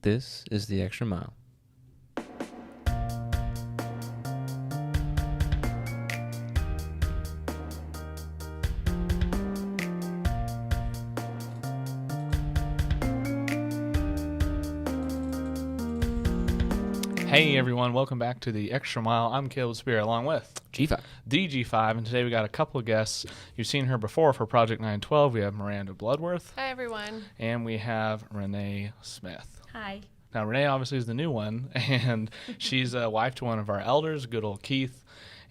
This is The Extra Mile. Hey everyone, welcome back to The Extra Mile. I'm Caleb Spear along with G5. DG5, and today we got a couple of guests. You've seen her before for Project 912. We have Miranda Bloodworth. Hi everyone. And we have Renee Smith. Hi. Now Renee obviously is the new one, and she's a wife to one of our elders, good old Keith.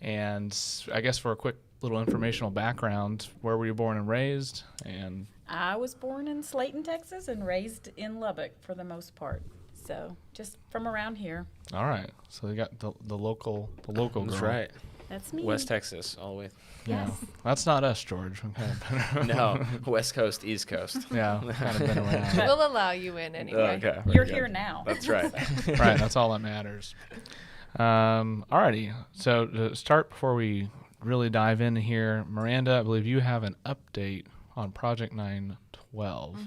And I guess for a quick little informational background, where were you born and raised? And I was born in Slayton, Texas, and raised in Lubbock for the most part. So just from around here. all right, so they got the local girl. That's right. That's me. West Texas, all the way. Yeah. Yes. That's not us, George. We kind of No, West Coast, East Coast. yeah, kind of been around. We'll allow you in anyway. Okay. very You're good. here now. That's right. Right, that's all that matters. Alrighty, so to start, before we really dive in here, Miranda, I believe you have an update on Project 912.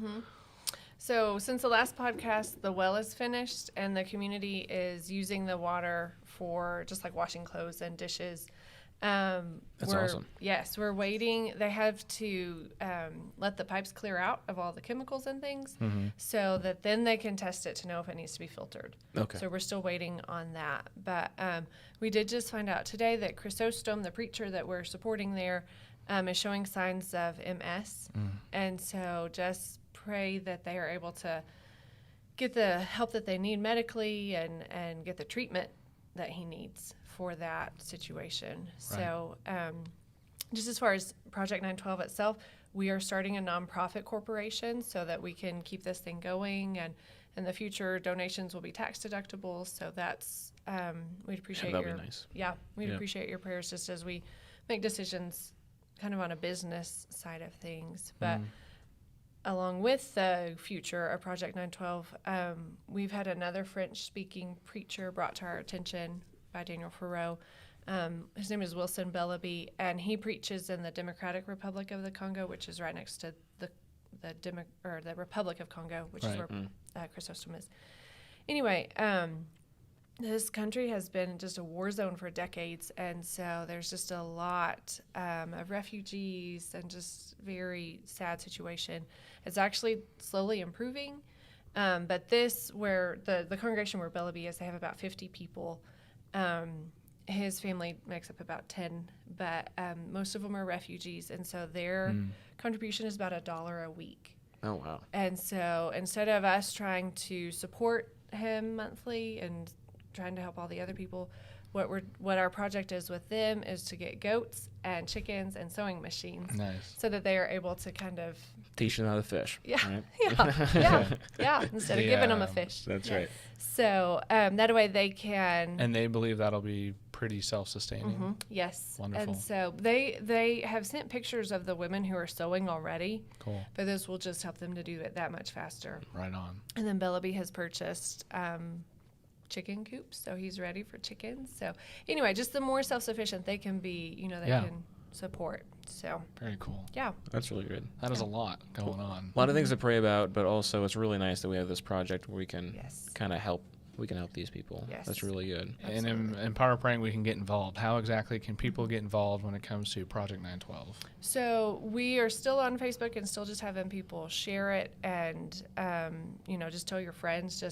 So since the last podcast, the well is finished and the community is using the water for just like washing clothes and dishes. That's awesome. Yes, we're waiting. They have to let the pipes clear out of all the chemicals and things so that then they can test it to know if it needs to be filtered. Okay. So we're still waiting on that. But we did just find out today that Chrysostom, the preacher that we're supporting there, is showing signs of MS. And so just pray that they are able to get the help that they need medically and get the treatment that he needs for that situation. Right. So just as far as Project 912 itself, we are starting a nonprofit corporation so that we can keep this thing going, and in the future donations will be tax deductible. So that's we'd appreciate that'd your be nice. we'd Yeah. appreciate your prayers just as we make decisions kind of on a business side of things. But along with the future of Project 912, we've had another French-speaking preacher brought to our attention by Daniel Farreau. His name is Wilson Bellaby, and he preaches in the Democratic Republic of the Congo, which is right next to the Republic of Congo, which is Right. where Chrysostom is. Anyway, this country has been just a war zone for decades, and so there's just a lot of refugees and just very sad situation. It's actually slowly improving, but where the congregation where Bellaby is, they have about 50 people. His family makes up about 10, but most of them are refugees, and so their contribution is about $1 a week. Oh, wow. And so instead of us trying to support him monthly and trying to help all the other people, what our project is with them is to get goats and chickens and sewing machines Nice. so that they are able to kind of Teach them how to fish. yeah Right? instead of giving them a fish. That's right. So that way they can And they believe that'll be pretty self-sustaining. yes. Wonderful. And so they have sent pictures of the women who are sewing already, Cool. but this will just help them to do it that much faster. Right on. And then Bellaby has purchased chicken coops, so he's ready for chickens. So anyway, just the more self-sufficient they can be, they Yeah. can support. So Very cool. yeah. That's really good. That is a lot going on. A lot of things to pray about, but also it's really nice that we have this project where we can Yes. kind of help. We can help these people. Yes. That's really good. And in Power Praying, we can get involved. How exactly can people get involved when it comes to Project 912? So we are still on Facebook and still just having people share it and, just tell your friends.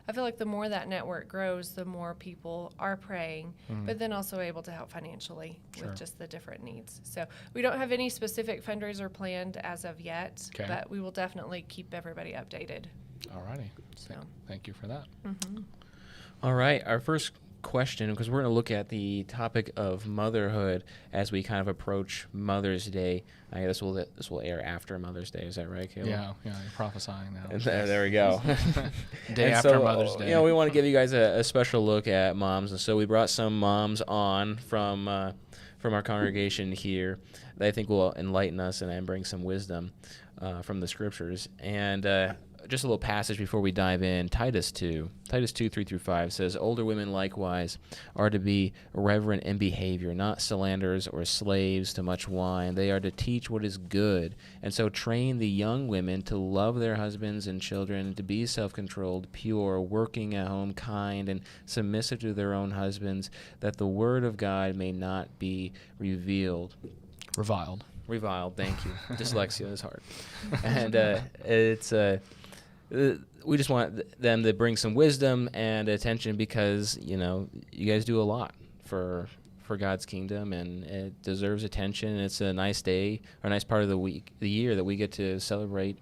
I feel like the more that network grows, the more people are praying, but then also able to help financially Sure. with just the different needs. So we don't have any specific fundraiser planned as of yet, Okay. but we will definitely keep everybody updated. Alrighty. So. Thank you for that. All right, our first question, because we're going to look at the topic of motherhood as we kind of approach Mother's Day. This will air after Mother's Day. Is that right, Caleb? Yeah, you're prophesying now. There we go. Day And after so, Mother's Day. we want to give you guys a special look at moms, and so we brought some moms on from our congregation here that I think will enlighten us and bring some wisdom from the scriptures. And just a little passage before we dive in. Titus 2, 3-5 says, older women likewise are to be reverent in behavior, not slanderers or slaves to much wine. They are to teach what is good, and so train the young women to love their husbands and children, to be self-controlled, pure, working at home, kind, and submissive to their own husbands, that the word of God may not be reviled. Reviled, thank you. Dyslexia is hard. And it's we just want them to bring some wisdom and attention, because you guys do a lot for God's kingdom, and it deserves attention. And it's a nice day, or a nice part of the year that we get to celebrate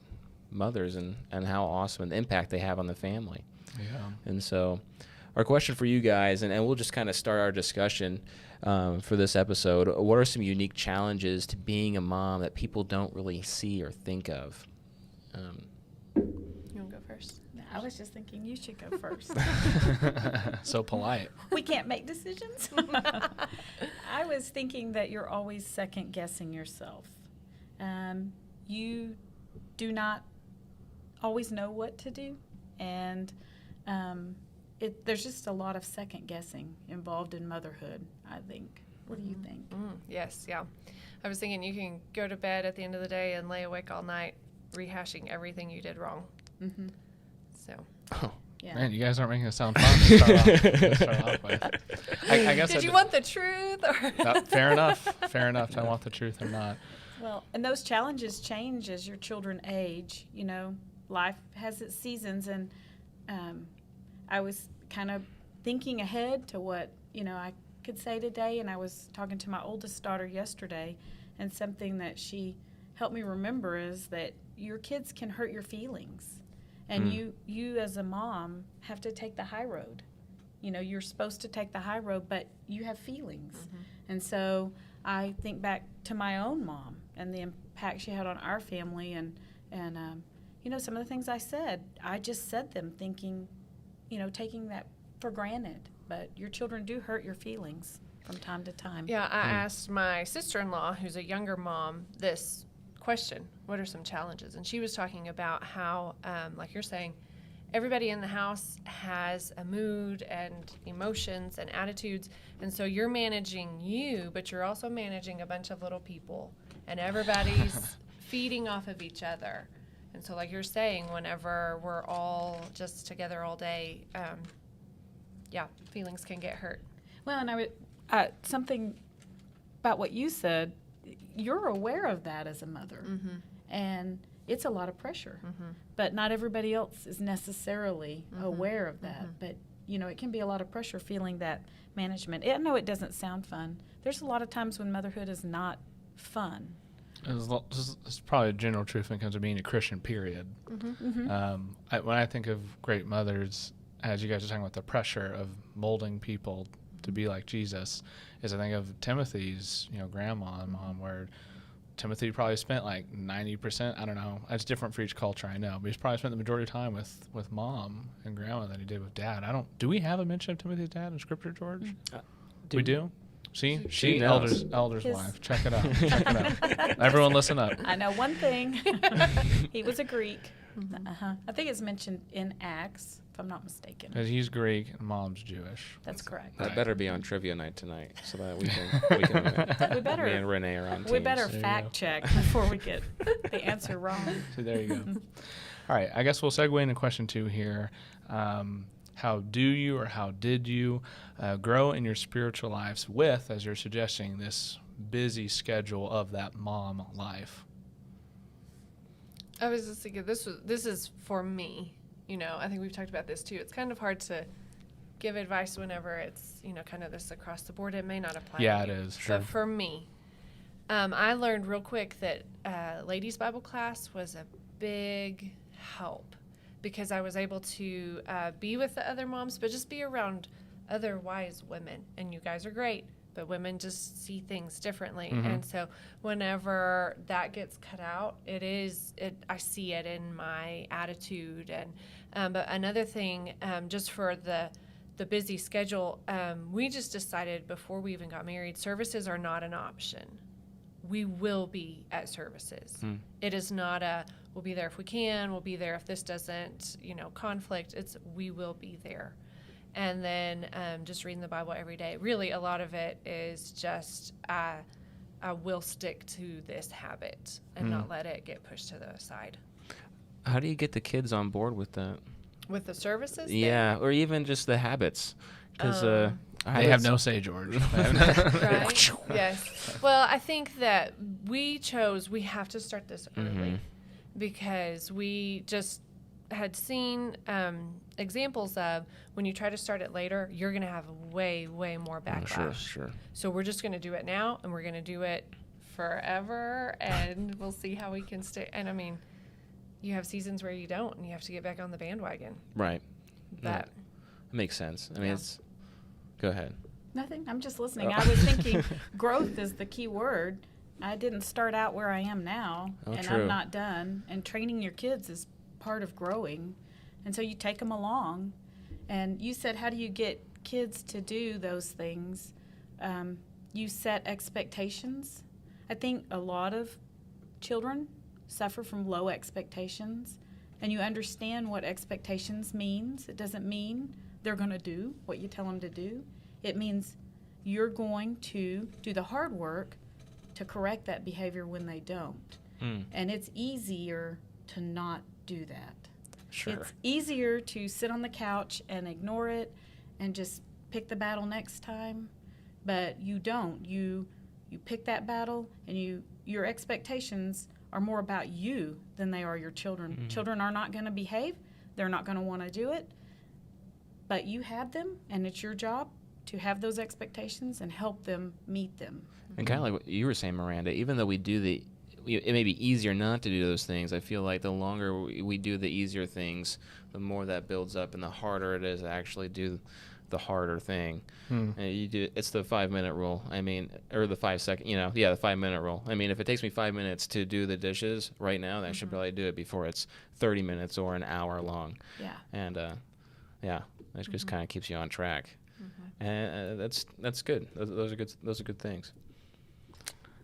mothers and how awesome and the impact they have on the family. Yeah. And so our question for you guys, and we'll just kind of start our discussion for this episode. What are some unique challenges to being a mom that people don't really see or think of? You want to go first? I was just thinking you should go first. So polite. We can't make decisions. I was thinking that you're always second guessing yourself. You do not always know what to do, and there's just a lot of second guessing involved in motherhood, I think. What do you think? Yes, yeah. I was thinking you can go to bed at the end of the day and lay awake all night rehashing everything you did wrong. Mm-hmm. So. Oh. Yeah. Man, you guys aren't making it sound fun to start off with. I guess Did you want the truth? Or fair enough. Fair enough. I want the truth or not. Well, and those challenges change as your children age. Life has its seasons, and I was kind of thinking ahead to what, I could say today, and I was talking to my oldest daughter yesterday, and something that she helped me remember is that your kids can hurt your feelings, and you as a mom have to take the high road. You're supposed to take the high road, but you have feelings. Mm-hmm. And so I think back to my own mom and the impact she had on our family, and some of the things I said, I just said them thinking, taking that for granted. But your children do hurt your feelings from time to time. Yeah, I asked my sister-in-law, who's a younger mom, this question: what are some challenges? And she was talking about how, like you're saying, everybody in the house has a mood and emotions and attitudes, and so you're managing you, but you're also managing a bunch of little people, and everybody's feeding off of each other. And so, like you're saying, whenever we're all just together all day, feelings can get hurt. Well, and I would something about what you said. You're aware of that as a mother, Mm-hmm. and it's a lot of pressure. Mm-hmm. But not everybody else is necessarily Mm-hmm. aware of that. Mm-hmm. But it can be a lot of pressure feeling that management. I know it doesn't sound fun. There's a lot of times when motherhood is not fun. It's probably a general truth when it comes to being a Christian, period. Mm-hmm. Mm-hmm. When I think of great mothers, as you guys are talking about the pressure of molding people to be like Jesus, is I think of Timothy's, grandma and mom, where Timothy probably spent like 90%, I don't know, it's different for each culture, I know, but he's probably spent the majority of time with mom and grandma than he did with dad. Do we have a mention of Timothy's dad in Scripture, George? We do? See, She knows. elder's wife. Check it out. Everyone listen up. I know one thing. He was a Greek. Mm-hmm. I think it's mentioned in Acts, if I'm not mistaken. Because he's Greek and mom's Jewish. That's correct. That better be on trivia night tonight, so that we can We better. me and Renee are on teams. We better There you fact go. check before we get the answer wrong. So there you go. All right, I guess we'll segue into question 2 here. How do you, or how did you grow in your spiritual lives with, as you're suggesting, this busy schedule of that mom life? I was just thinking this is for me. I think we've talked about this too. It's kind of hard to give advice whenever it's kind of this across the board. It may not apply. Yeah, to it you. is. Sure. But for me, I learned real quick that ladies' Bible class was a big help, because I was able to be with the other moms, but just be around other wise women. And you guys are great, but women just see things differently. Mm-hmm. And so whenever that gets cut out, I see it in my attitude. And but another thing, just for the busy schedule, we just decided before we even got married, services are not an option. We will be at services. It is not we'll be there if we can. We'll be there if this doesn't, conflict. It's we will be there. And then just reading the Bible every day. Really, a lot of it is just I will stick to this habit and not let it get pushed to the side. How do you get the kids on board with that? With the services? Yeah, or even just the habits. Because they have no say, George. Right? Yes. Well, I think that we have to start this early because we just had seen examples of when you try to start it later, you're going to have way, way more backlash. Sure. So we're just going to do it now, and we're going to do it forever, and we'll see how we can stay. And, I mean, you have seasons where you don't, and you have to get back on the bandwagon. Right. That makes sense. I mean, it's... Go ahead. Nothing. I'm just listening. I was thinking growth is the key word. I didn't start out where I am now, and true. I'm not done. And training your kids is part of growing. And so you take them along. And you said, how do you get kids to do those things? You set expectations. I think a lot of children suffer from low expectations. And you understand what expectations means. It doesn't mean they're going to do what you tell them to do. It means you're going to do the hard work to correct that behavior when they don't. And it's easier to not do that. Sure. It's easier to sit on the couch and ignore it and just pick the battle next time, but you don't. You pick that battle, and your expectations are more about you than they are your children. Children are not going to behave. They're not going to want to do it. But you have them, and it's your job to have those expectations and help them meet them. And kind of like what you were saying, Miranda, even though it may be easier not to do those things, I feel like the longer we do the easier things, the more that builds up and the harder it is to actually do the harder thing. And it's the 5-minute rule. I mean, or the 5 second, the 5-minute rule. I mean, if it takes me 5 minutes to do the dishes right now, then I should probably do it before it's 30 minutes or an hour long. Yeah. And, it just kind of keeps you on track. And that's good. Those are good things.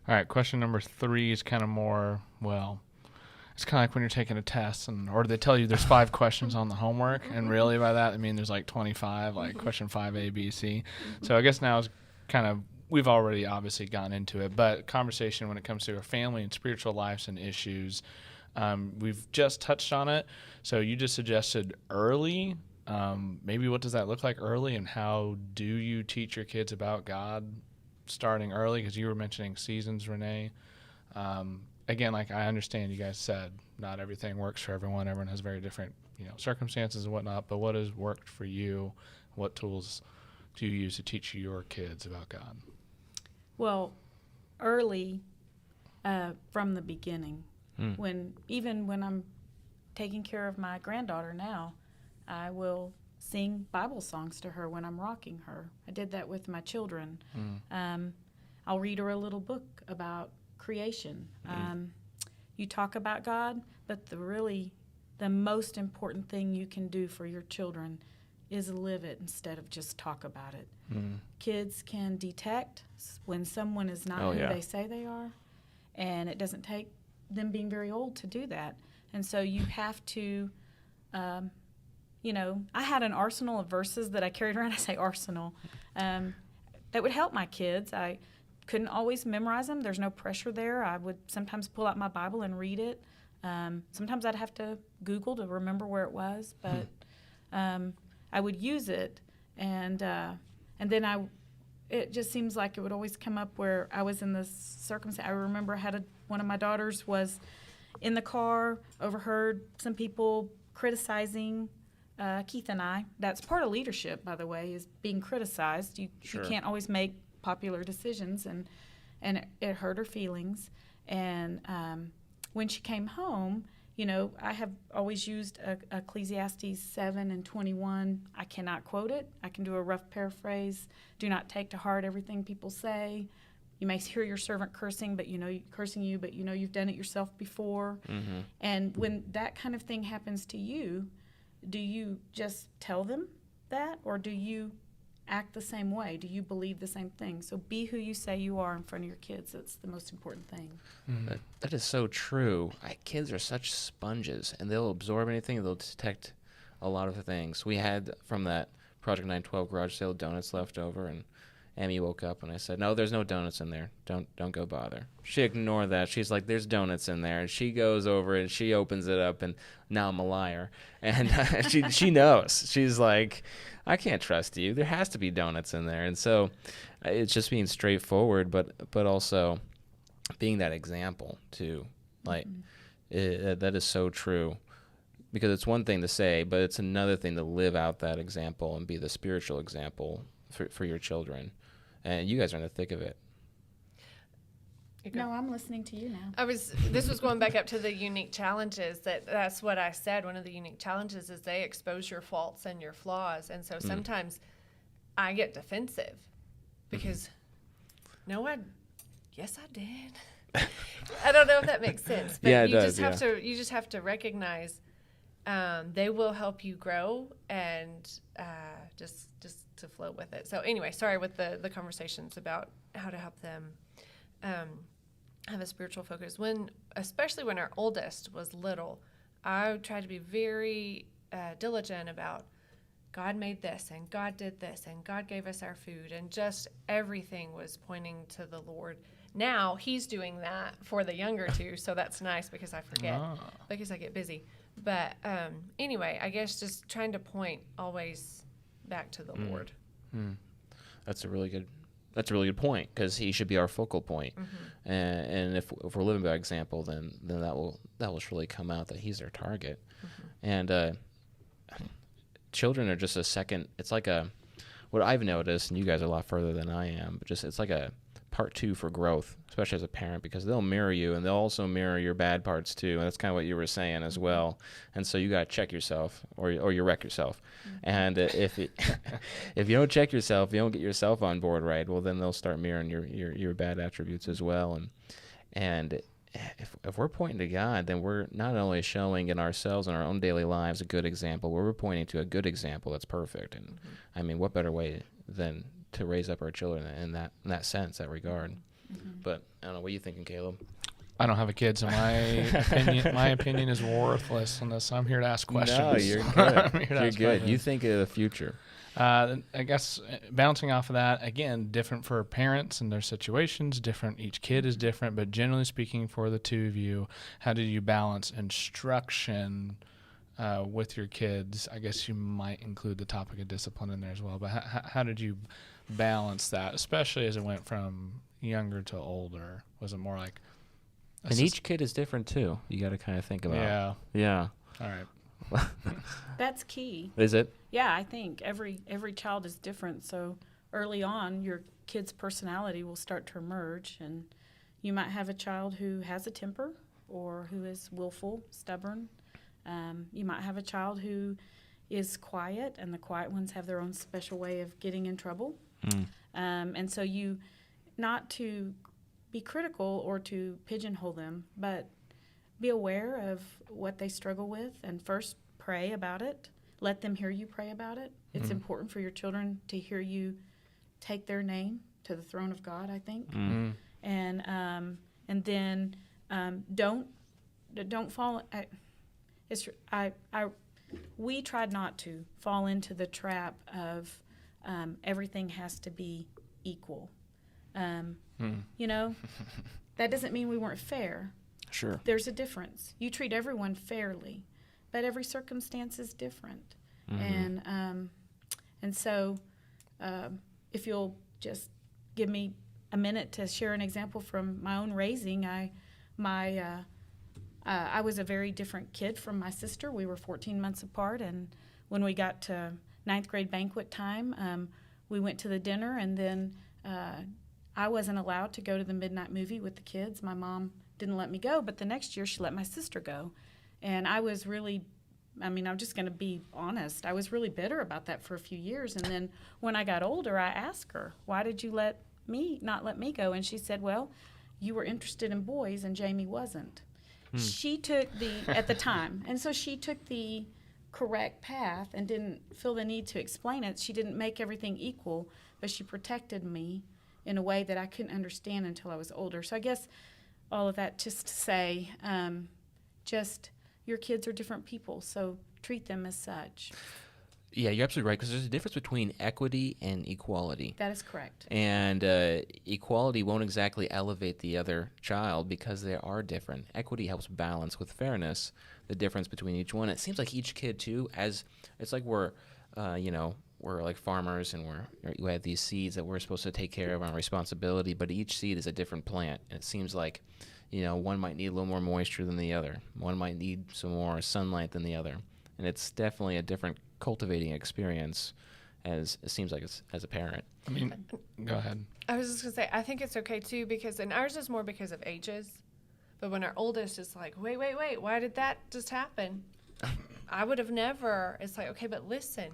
All right, question number 3 is kind of more, it's kind of like when you're taking a test, or they tell you there's 5 questions on the homework, and really by that I mean there's like 25, like question 5 A, B, C. So I guess now is kind of, we've already obviously gotten into it, but conversation when it comes to our family and spiritual lives and issues, we've just touched on it. So you just suggested early. Maybe what does that look like early, and how do you teach your kids about God starting early? Because you were mentioning seasons, Renee. Again, like I understand you guys said not everything works for everyone. Everyone has very different circumstances and whatnot, but what has worked for you? What tools do you use to teach your kids about God? Well, early, from the beginning, when I'm taking care of my granddaughter now, I will sing Bible songs to her when I'm rocking her. I did that with my children. I'll read her a little book about creation. You talk about God, but the most important thing you can do for your children is live it instead of just talk about it. Kids can detect when someone is not who they say they are, and it doesn't take them being very old to do that. And so you have to... I had an arsenal of verses that I carried around. I say arsenal. That would help my kids. I couldn't always memorize them. There's no pressure there. I would sometimes pull out my Bible and read it. Sometimes I'd have to Google to remember where it was, but I would use it. And then it just seems like it would always come up where I was in this circumstance. I remember one of my daughters was in the car, overheard some people criticizing Keith and I. That's part of leadership, by the way, is being criticized. You can't always make popular decisions, and it hurt her feelings. And when she came home, I have always used Ecclesiastes 7:21. I cannot quote it. I can do a rough paraphrase. Do not take to heart everything people say. You may hear your servant cursing, but cursing you, but you've done it yourself before. And when that kind of thing happens to you, do you just tell them that, or do you act the same way? Do you believe the same thing? So be who you say you are in front of your kids. That's the most important thing. That is so true. Kids are such sponges, and they'll absorb anything. They'll detect a lot of things. We had from that Project 912 garage sale donuts left over, and Emmy woke up and I said, "No, there's no donuts in there. Don't go bother." She ignored that. She's like, "There's donuts in there." And she goes over and she opens it up, and now I'm a liar. And she knows. She's like, "I can't trust you. There has to be donuts in there." And so it's just being straightforward, but also being that example too. Like that is so true. Because it's one thing to say, but it's another thing to live out that example and be the spiritual example for your children. And you guys are in the thick of it. No, I'm listening to you now. This was going back up to the unique challenges. That's what I said. One of the unique challenges is they expose your faults and your flaws. And so sometimes I get defensive because, yes, I did. I don't know if that makes sense, but yeah, you just have to recognize they will help you grow and just to flow with it. So anyway, sorry with the conversations about how to help them have a spiritual focus. Especially when our oldest was little, I tried to be very diligent about God made this and God did this and God gave us our food, and just everything was pointing to the Lord. Now he's doing that for the younger two, so that's nice because I forget because I get busy. But anyway, I guess just trying to point always back to the Lord. That's a really good point, because he should be our focal point. And if we're living by example, then that will really come out that he's our target. And children are just a second. It's like what I've noticed, and you guys are a lot further than I am, but it's like a part 2 for growth, especially as a parent, because they'll mirror you and they'll also mirror your bad parts too. And that's kind of what you were saying as well. And so you got to check yourself or you wreck yourself. And if you don't check yourself, you don't get yourself on board right, well, then they'll start mirroring your bad attributes as well. And if we're pointing to God, then we're not only showing in ourselves and our own daily lives a good example, we're pointing to a good example that's perfect. And I mean, what better way than to raise up our children in that sense, that regard. But I don't know, what are you thinking, Caleb? I don't have a kid, so my opinion is worthless unless I'm here to ask questions. No, you're good. You're good. You think of the future. I guess bouncing off of that, again, different for parents and their situations, different. Each kid is different, but generally speaking, for the two of you, how did you balance instruction with your kids? I guess you might include the topic of discipline in there as well, but how did you balance that, especially as it went from younger to older? Was it more like... And each kid is different too. You got to kind of think about. Yeah. All right. That's key. Is it? Yeah, I think every child is different. So early on, your kid's personality will start to emerge, and you might have a child who has a temper or who is willful, stubborn. You might have a child who is quiet, and the quiet ones have their own special way of getting in trouble. And so you, not to be critical or to pigeonhole them, but be aware of what they struggle with, and first pray about it. Let them hear you pray about it. It's important for your children to hear you take their name to the throne of God, I think. And then don't fall. We tried not to fall into the trap of everything has to be equal. You know, that doesn't mean we weren't fair. Sure. There's a difference. You treat everyone fairly, but every circumstance is different. And so if you'll just give me a minute to share an example from my own raising, I was a very different kid from my sister. We were 14 months apart, and when we got to 9th grade banquet time, we went to the dinner, and then I wasn't allowed to go to the midnight movie with the kids. My mom didn't let me go, but the next year she let my sister go. And I was really, I'm just going to be honest, I was really bitter about that for a few years. And then when I got older, I asked her, why did you not let me go? And she said, well, you were interested in boys and Jamie wasn't. She took at the time, and so she took the correct path and didn't feel the need to explain it. She didn't make everything equal, but she protected me in a way that I couldn't understand until I was older. So I guess all of that just to say, just your kids are different people, so treat them as such. Yeah, you're absolutely right, because there's a difference between equity and equality. That is correct. And equality won't exactly elevate the other child because they are different. Equity helps balance with fairness the difference between each one. It seems like each kid, too, as it's like we're like farmers, and we have these seeds that we're supposed to take care of on responsibility, but each seed is a different plant. And it seems like, one might need a little more moisture than the other. One might need some more sunlight than the other. And it's definitely a different cultivating experience, as it seems like as a parent. I mean, go ahead. I was just going to say, I think it's okay, too, because, and ours is more because of ages. But when our oldest is like, wait, why did that just happen? I would have never. It's like, okay, but listen,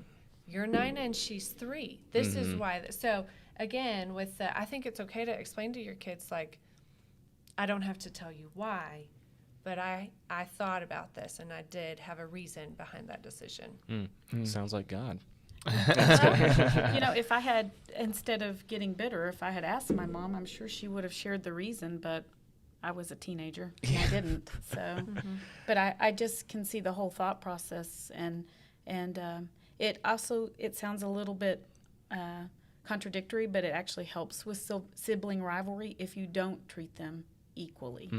you're 9 and she's 3. This is why. So, again, I think it's okay to explain to your kids, like, I don't have to tell you why, but I thought about this, and I did have a reason behind that decision. Sounds like God. If I had, instead of getting bitter, if I had asked my mom, I'm sure she would have shared the reason, but I was a teenager, and I didn't. So, but I just can see the whole thought process, and it sounds a little bit contradictory, but it actually helps with sibling rivalry if you don't treat them equally,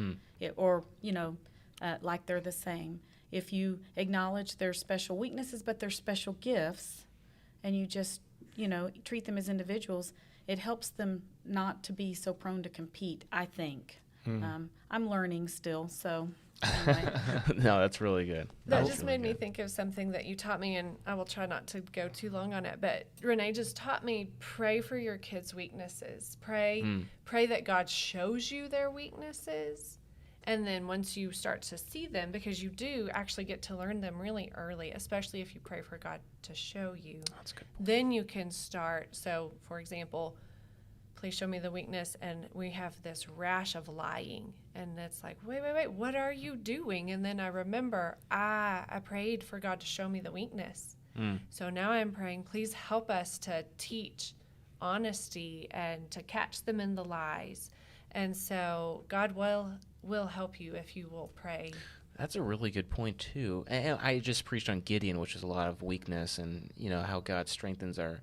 like they're the same. If you acknowledge their special weaknesses but their special gifts, and you just treat them as individuals, it helps them not to be so prone to compete, I think. I'm learning still, so anyway. No, that's really good. That just made me think of something that you taught me, and I will try not to go too long on it, but Renee just taught me, pray for your kids' weaknesses. Pray that God shows you their weaknesses, and then once you start to see them, because you do actually get to learn them really early, especially if you pray for God to show you. That's a good point. Then you can start. So, for example, please show me the weakness, and we have this rash of lying, and it's like, wait, what are you doing? And then I remember I prayed for God to show me the weakness. So now I'm praying, please help us to teach honesty and to catch them in the lies. And so God will help you if you will pray. That's a really good point, too. And I just preached on Gideon, which is a lot of weakness, and how God strengthens our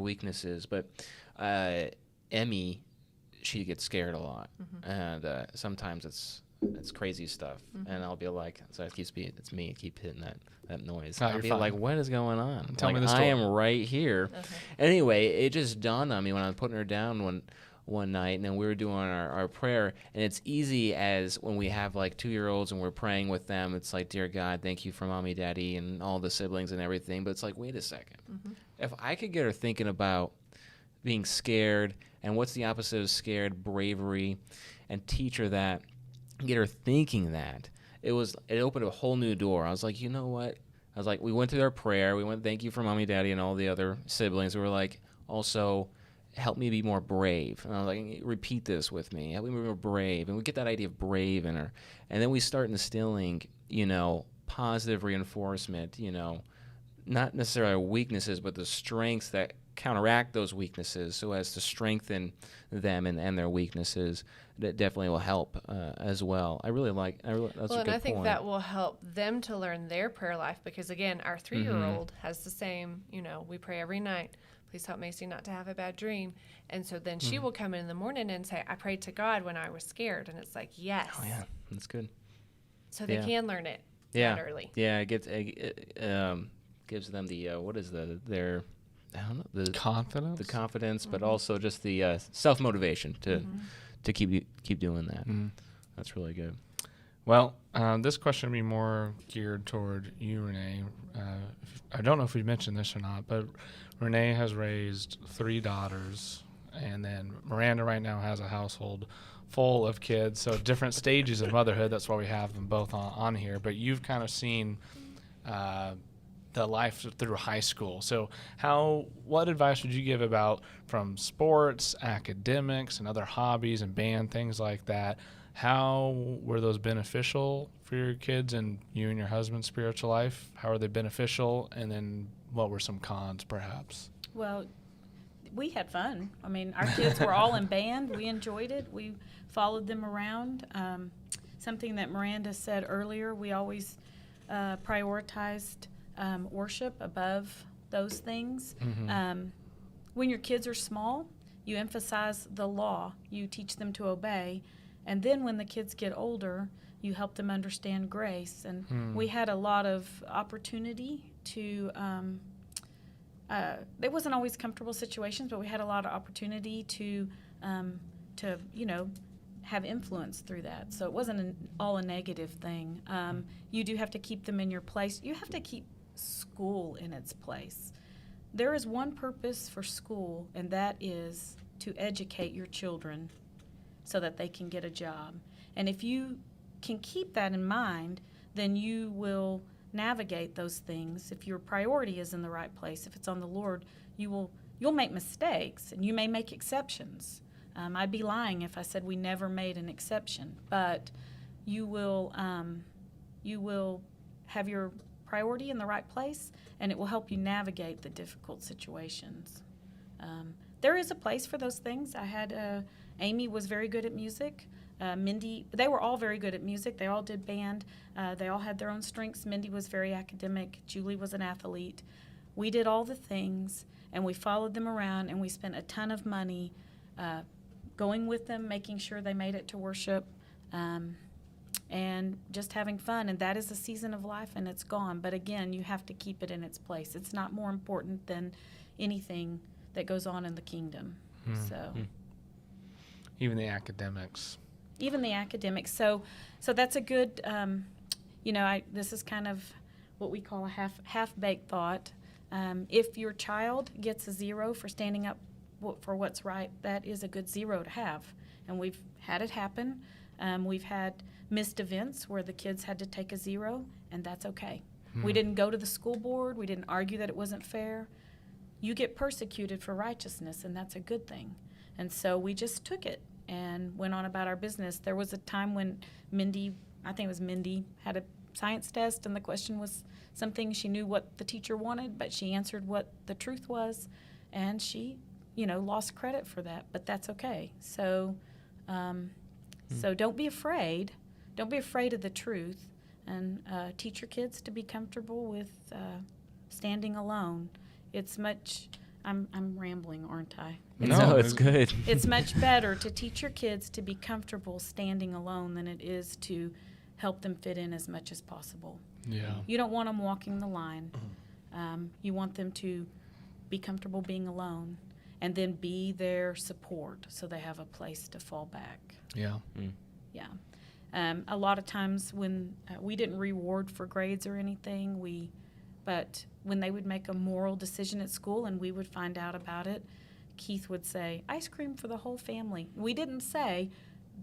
weaknesses. But Emmy, she gets scared a lot, and sometimes it's crazy stuff, and I'll be like, so it's me, it keeps hitting that noise. I'll be fine. like, what is going on? Tell me the story. I am right here. Okay. Anyway, it just dawned on me when I was putting her down one night, and then we were doing our prayer, and it's easy as when we have like 2-year-olds and we're praying with them, it's like, dear God, thank you for mommy, daddy, and all the siblings and everything, but it's like, wait a second. If I could get her thinking about being scared, and what's the opposite of scared? Bravery, and teach her that, get her thinking that, it opened a whole new door. I was like, you know what? I was like, we went through our prayer, we went, thank you for mommy, daddy, and all the other siblings. We were like, also, help me be more brave. And I was like, repeat this with me. Help me be more brave. And we get that idea of brave in her. And then we start instilling, positive reinforcement, not necessarily our weaknesses, but the strengths that counteract those weaknesses, so as to strengthen them and their weaknesses. That definitely will help as well. That's a good point. And I think that will help them to learn their prayer life, because again, our 3-year-old has the same, we pray every night, please help Macy not to have a bad dream. And so then she will come in the morning and say, I prayed to God when I was scared. And it's like, yes. Oh, yeah, that's good. So they can learn it that early. Yeah, it gives them the, their, I don't know, the confidence. The confidence, but also just the self-motivation to keep doing that. That's really good. Well, this question will be more geared toward you, Renee. I don't know if we mentioned this or not, but Renee has raised 3 daughters, and then Miranda right now has a household full of kids, so different stages of motherhood. That's why we have them both on here. But you've kind of seen the life through high school. So what advice would you give about from sports, academics, and other hobbies and band, things like that? How were those beneficial for your kids and you and your husband's spiritual life? How are they beneficial? And then what were some cons, perhaps? Well, we had fun. I mean, our kids were all in band. We enjoyed it. We followed them around. Something that Miranda said earlier, we always prioritized worship above those things. When your kids are small, you emphasize the law. You teach them to obey. And then when the kids get older, you help them understand grace. And we had a lot of opportunity to, it wasn't always comfortable situations, but we had a lot of opportunity to have influence through that. So it wasn't all a negative thing. You do have to keep them in your place. You have to keep school in its place. There is one purpose for school, and that is to educate your children so that they can get a job. And if you can keep that in mind, then you will navigate those things. If your priority is in the right place, if it's on the Lord, you'll make mistakes, and you may make exceptions. I'd be lying if I said we never made an exception, but you will have your priority in the right place, and it will help you navigate the difficult situations. There is a place for those things. I had Amy was very good at music. Mindy, they were all very good at music. They all did band. They all had their own strengths. Mindy was very academic. Julie was an athlete. We did all the things, and we followed them around, and we spent a ton of money going with them, making sure they made it to worship, and just having fun. And that is a season of life, and it's gone. But again, you have to keep it in its place. It's not more important than anything that goes on in the kingdom. So Even the academics. Even the academics. So that's a good, this is kind of what we call a half-baked thought. If your child gets a 0 for standing up for what's right, that is a good 0 to have. And we've had it happen. We've had missed events where the kids had to take a 0, and that's okay. We didn't go to the school board. We didn't argue that it wasn't fair. You get persecuted for righteousness, and that's a good thing. And so we just took it and went on about our business. There was a time when Mindy, had a science test, and the question was something she knew what the teacher wanted, but she answered what the truth was, and she, lost credit for that, but that's okay. So, so don't be afraid. Don't be afraid of the truth, and teach your kids to be comfortable with standing alone. It's much. I'm rambling, aren't I? No, it's good. It's much better to teach your kids to be comfortable standing alone than it is to help them fit in as much as possible. Yeah. You don't want them walking the line. You want them to be comfortable being alone, and then be their support so they have a place to fall back. Yeah. Yeah. A lot of times when we didn't reward for grades or anything, but when they would make a moral decision at school and we would find out about it, Keith would say, ice cream for the whole family. We didn't say,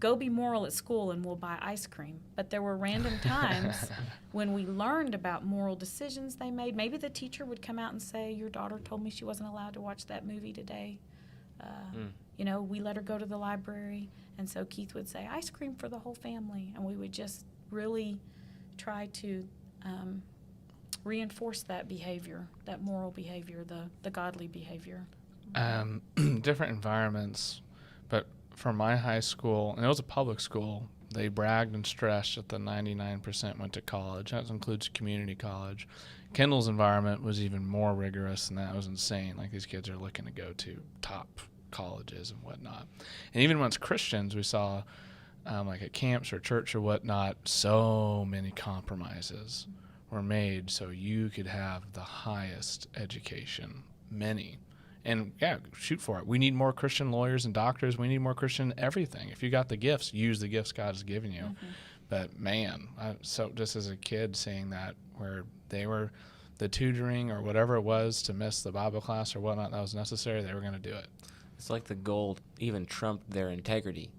go be moral at school and we'll buy ice cream. But there were random times when we learned about moral decisions they made. Maybe the teacher would come out and say, your daughter told me she wasn't allowed to watch that movie today. We let her go to the library. And so Keith would say, ice cream for the whole family. And we would just really try to reinforce that behavior, that moral behavior, the godly behavior. Different environments, but for my high school, and it was a public school, they bragged and stressed that the 99% went to college. That includes community college. Kendall's environment was even more rigorous, and that was insane. Like, these kids are looking to go to top colleges and whatnot. And even amongst Christians, we saw, like at camps or church or whatnot, so many compromises were made so you could have the highest education, many. And yeah, shoot for it. We need more Christian lawyers and doctors. We need more Christian everything. If you got the gifts, use the gifts God has given you. But man, so just as a kid seeing that, where they were the tutoring or whatever it was to miss the Bible class or whatnot that was necessary, they were going to do it. It's like the gold even trumped their integrity,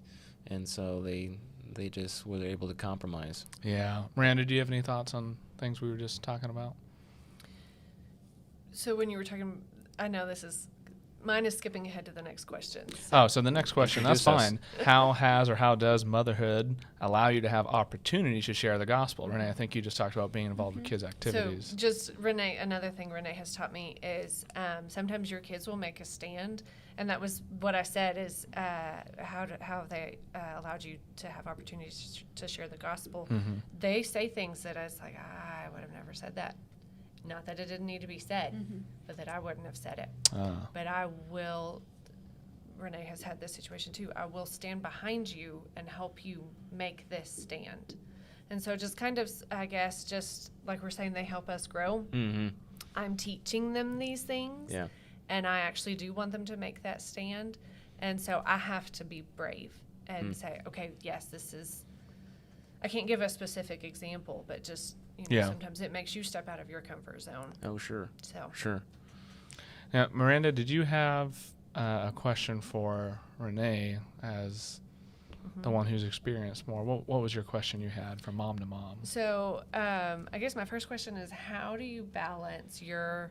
and so they just were able to compromise. Yeah. Miranda, do you have any thoughts on things we were just talking about? So when you were talking, I know this is Mine is skipping ahead to the next question. Oh, so the next question, that's Introduce us. fine. How does motherhood allow you to have opportunities to share the gospel? Renee, I think you just talked about being involved with kids' activities. So just Renee, another thing Renee has taught me is sometimes your kids will make a stand. And that was what I said is how they allowed you to have opportunities to share the gospel. Mm-hmm. They say things that I was like, I would have never said that. Not that it didn't need to be said, but that I wouldn't have said it. But I will, Renee has had this situation too, I will stand behind you and help you make this stand. And so just kind of, I guess, just like we're saying, they help us grow. Mm-hmm. I'm teaching them these things. Yeah. And I actually do want them to make that stand. And so I have to be brave and say, okay, yes, this is, I can't give a specific example, but just, sometimes it makes you step out of your comfort zone. Oh, sure. So. Sure. Now, Miranda, did you have a question for Renee as the one who's experienced more? What was your question you had from mom to mom? So I guess my first question is, how do you balance your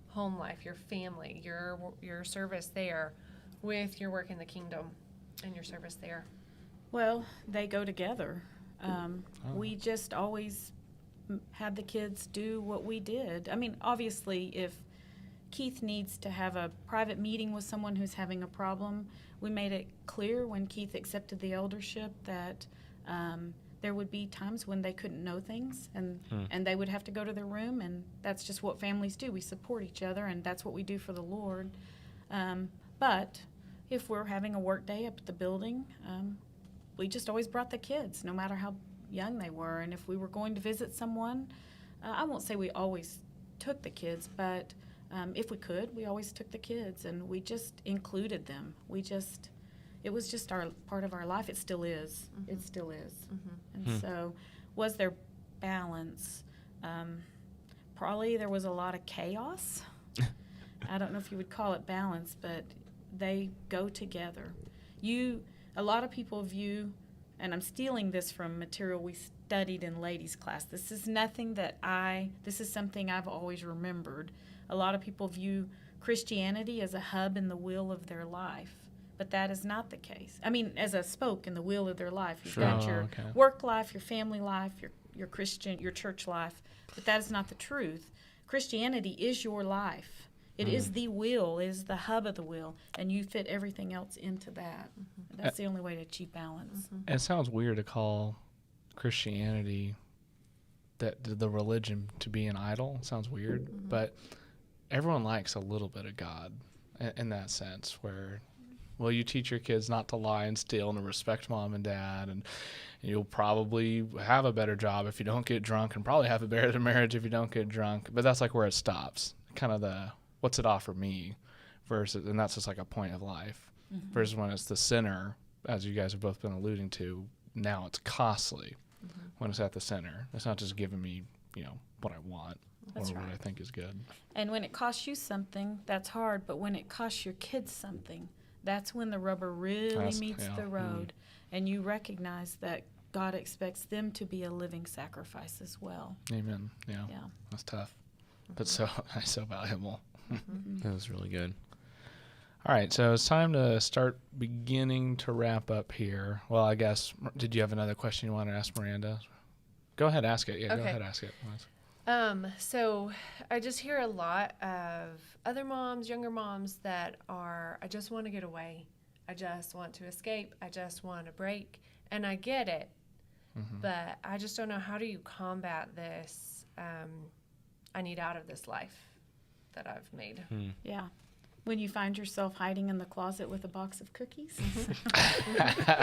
home life, your family, your service there with your work in the kingdom and your service there? Well, they go together. We just always had the kids do what we did. I mean, obviously, if Keith needs to have a private meeting with someone who's having a problem, we made it clear when Keith accepted the eldership that there would be times when they couldn't know things, and they would have to go to their room, and that's just what families do. We support each other, and that's what we do for the Lord. But if we're having a work day up at the building, we just always brought the kids, no matter how young they were. And if we were going to visit someone, I won't say we always took the kids, but if we could, we always took the kids, and we just included them. It was just our part of our life. It still is. It still is. And so was there balance? Probably there was a lot of chaos. I don't know if you would call it balance, but they go together. A lot of people view, and I'm stealing this from material we studied in ladies' class. This is something I've always remembered. A lot of people view Christianity as a hub in the wheel of their life. But that is not the case. I mean, as a spoke in the wheel of their life. You've got your work life, your family life, your Christian, your church life. But that is not the truth. Christianity is your life. It is the wheel, it is the hub of the wheel, and you fit everything else into that. That's the only way to achieve balance. It sounds weird to call Christianity the religion to be an idol. It sounds weird, but everyone likes a little bit of God in that sense where, well, you teach your kids not to lie and steal and to respect mom and dad, and you'll probably have a better job if you don't get drunk, and probably have a better marriage if you don't get drunk. But that's like where it stops. Kind of the what's it offer me versus, and that's just like a point of life. Versus when it's the center, as you guys have both been alluding to, now it's costly when it's at the center. It's not just giving me, what I want or what I think is good. And when it costs you something, that's hard. But when it costs your kids something, that's when the rubber really meets the road, and you recognize that God expects them to be a living sacrifice as well. Amen. Yeah. That's tough, but so valuable. That was really good. All right, so it's time to start beginning to wrap up here. Well, I guess, did you have another question you wanted to ask Miranda? Go ahead, ask it. Yeah, Okay. Go ahead, ask it. So I just hear a lot of other moms, younger moms that are, I just want to get away. I just want to escape. I just want to break. And I get it, but I just don't know, how do you combat this? I need out of this life that I've made. Yeah. When you find yourself hiding in the closet with a box of cookies.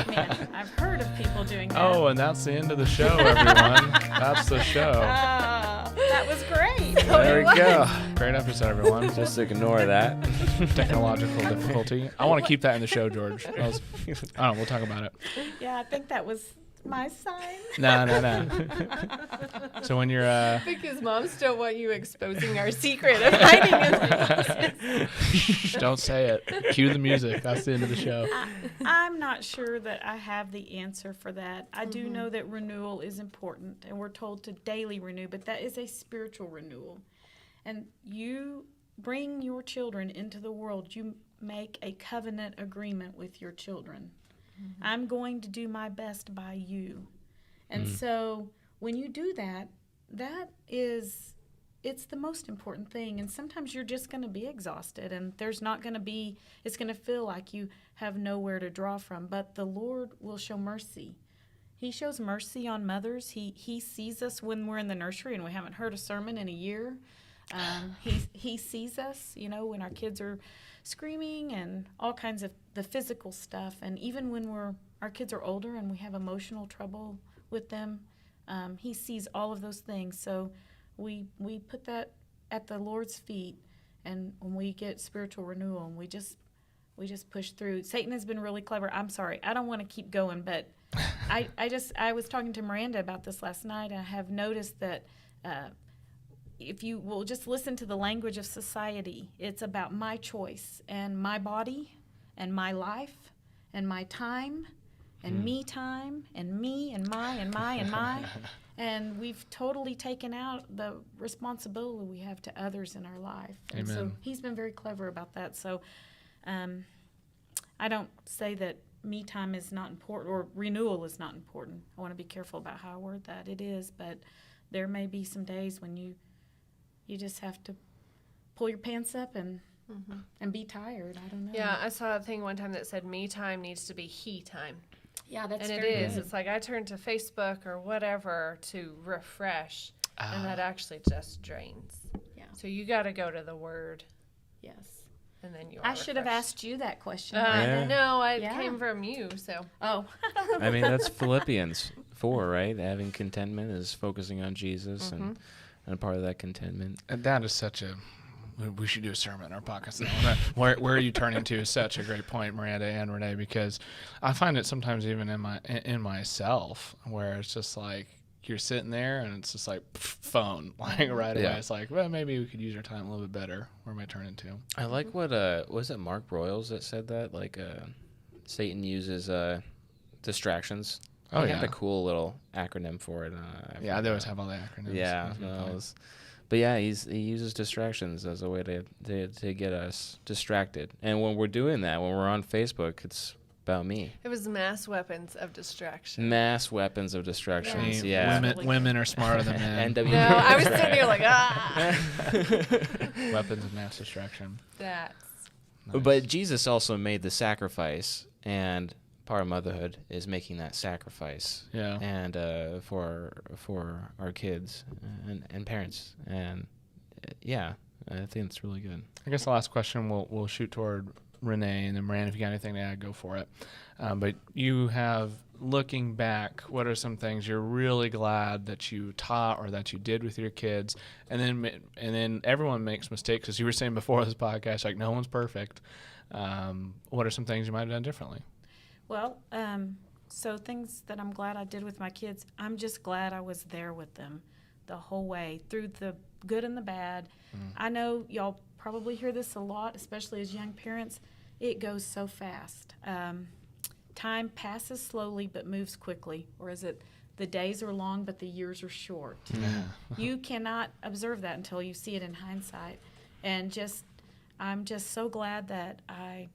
Man, I've heard of people doing that. Oh, and that's the end of the show, everyone. That's the show. That was great. There we go. Great episode, everyone. Just ignore that. Technological difficulty. I want to keep that in the show, George. I don't know. We'll talk about it. Yeah, I think that was my sign. No. So when you're Because moms don't want you exposing our secret of hiding in the shh, don't say it. Cue the music. That's the end of the show. I'm not sure that I have the answer for that. I do know that renewal is important, and we're told to daily renew, but that is a spiritual renewal. And you bring your children into the world. You make a covenant agreement with your children. I'm going to do my best by you. And so when you do that, it's the most important thing. And sometimes you're just going to be exhausted, and it's going to feel like you have nowhere to draw from. But the Lord will show mercy. He shows mercy on mothers. He sees us when we're in the nursery and we haven't heard a sermon in a year. He sees us, when our kids are screaming and all kinds of the physical stuff. And even when our kids are older and we have emotional trouble with them, he sees all of those things. So we put that at the Lord's feet, and when we get spiritual renewal, and we just push through. Satan has been really clever. I'm sorry, I don't want to keep going, but I was talking to Miranda about this last night. I have noticed that if you will just listen to the language of society, it's about my choice and my body and my life and my time and me time and me and my and my and my. And we've totally taken out the responsibility we have to others in our life. And so he's been very clever about that. So I don't say that me time is not important or renewal is not important. I want to be careful about how I word that. It is, but there may be some days when you just have to pull your pants up and be tired. I don't know. Yeah, I saw a thing one time that said me time needs to be he time. Yeah, that's and very it is. good. It's like I turn to Facebook or whatever to refresh, and that actually just drains. Yeah. So you got to go to the Word, Yes. and then you. I should have asked you that question. No, it Yeah. came from you. So. Oh. I mean, that's Philippians 4, right? Having contentment is focusing on Jesus, and a part of that contentment. And that is such a... We should do a sermon on our podcast. Where are you turning to is such a great point, Miranda and Renee, because I find it sometimes even in myself where it's just like you're sitting there and it's just like phone like right away. It's like, well, maybe we could use our time a little bit better. Where am I turning to? I like what was it Mark Broyles that said that? Like Satan uses distractions. Oh, They yeah. have a cool little acronym for it. They always have all the acronyms. Yeah. But yeah, he uses distractions as a way to get us distracted. And when we're doing that, when we're on Facebook, it's about me. It was mass weapons of distraction. Mass weapons of distractions. Yeah. Women are smarter than men. No, I was sitting here like, Weapons of mass distraction. That's. Nice. But Jesus also made the sacrifice, and part of motherhood is making that sacrifice. Yeah. And for our kids and parents, and I think it's really good. I guess the last question we'll shoot toward Renee, and then Miranda, if you got anything to add, go for it. But you have, looking back, what are some things you're really glad that you taught or that you did with your kids? And then everyone makes mistakes, as you were saying before this podcast, like no one's perfect. What are some things you might have done differently? Well, so things that I'm glad I did with my kids, I'm just glad I was there with them the whole way, through the good and the bad. I know y'all probably hear this a lot, especially as young parents. It goes so fast. Time passes slowly but moves quickly, or is it the days are long but the years are short? You cannot observe that until you see it in hindsight. And I'm just so glad that I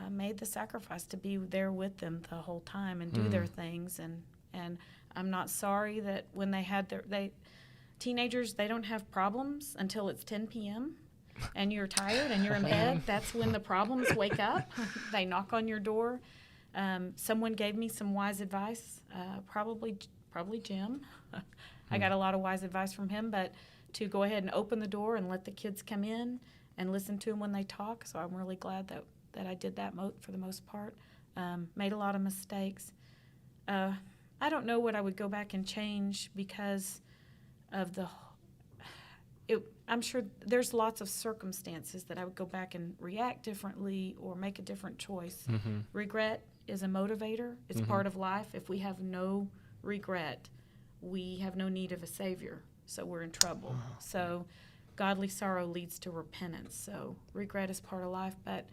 made the sacrifice to be there with them the whole time and do their things. And I'm not sorry that when they had teenagers, they don't have problems until it's 10 p.m. and you're tired and you're in bed. That's when the problems wake up. They knock on your door. Someone gave me some wise advice, probably Jim. I got a lot of wise advice from him, but to go ahead and open the door and let the kids come in and listen to them when they talk. So I'm really glad that I did that for the most part. Made a lot of mistakes. I don't know what I would go back and change because of I'm sure there's lots of circumstances that I would go back and react differently or make a different choice. Regret is a motivator. It's part of life. If we have no regret, we have no need of a Savior, so we're in trouble. So godly sorrow leads to repentance. So regret is part of life, but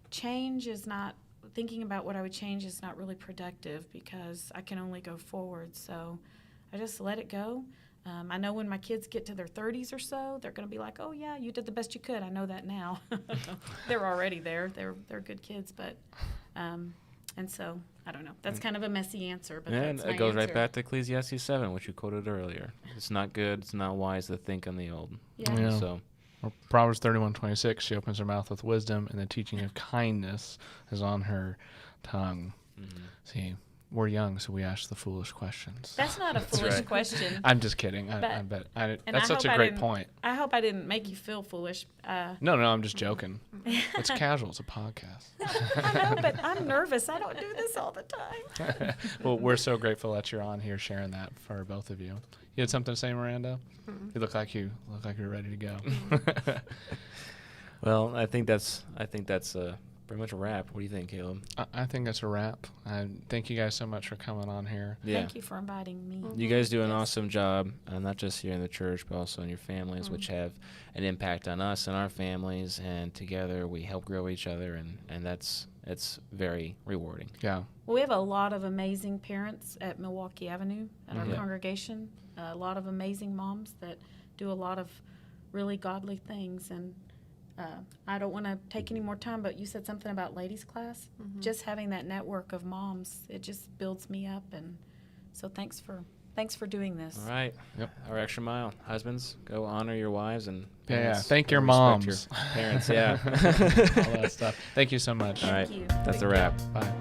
change is not, thinking about what I would change is not really productive because I can only go forward. So I just let it go. I know when my kids get to their 30s or so, they're going to be like, oh, yeah, you did the best you could. I know that now. They're already there. They're good kids. But, and so, I don't know. That's kind of a messy answer. But And that's my it goes right answer. back to Ecclesiastes 7, which you quoted earlier. It's not good, it's not wise to think on the old. Yeah. So, Or Proverbs 31:26, she opens her mouth with wisdom, and the teaching of kindness is on her tongue. See, we're young, so we ask the foolish questions. That's not a foolish right. question. I'm just kidding. I But- bet. And That's I such hope a I great didn't- point. I hope I didn't make you feel foolish. No, I'm just joking. It's casual. It's a podcast. I know, but I'm nervous. I don't do this all the time. Well, we're so grateful that you're on here sharing that for both of you. You had something to say, Miranda? You look like you're ready to go. well, I think that's pretty much a wrap. What do you think, Caleb? I think that's a wrap. Thank you guys so much for coming on here. Yeah. Thank you for inviting me. You guys do an Yes. awesome job, not just here in the church, but also in your families, which have an impact on us and our families. And together we help grow each other, and it's very rewarding. Yeah. Well, we have a lot of amazing parents at Milwaukee Avenue at our Yeah. congregation. A lot of amazing moms that do a lot of really godly things. And I don't want to take any more time, but you said something about ladies' class. Just having that network of moms, it just builds me up. And so thanks for doing this. All right. Yep. Our extra mile. Husbands, go honor your wives and Yeah, parents, thank your respect moms. your parents, yeah. All that stuff. Thank you so much. All right. Thank you. That's Thank a you. wrap. Bye.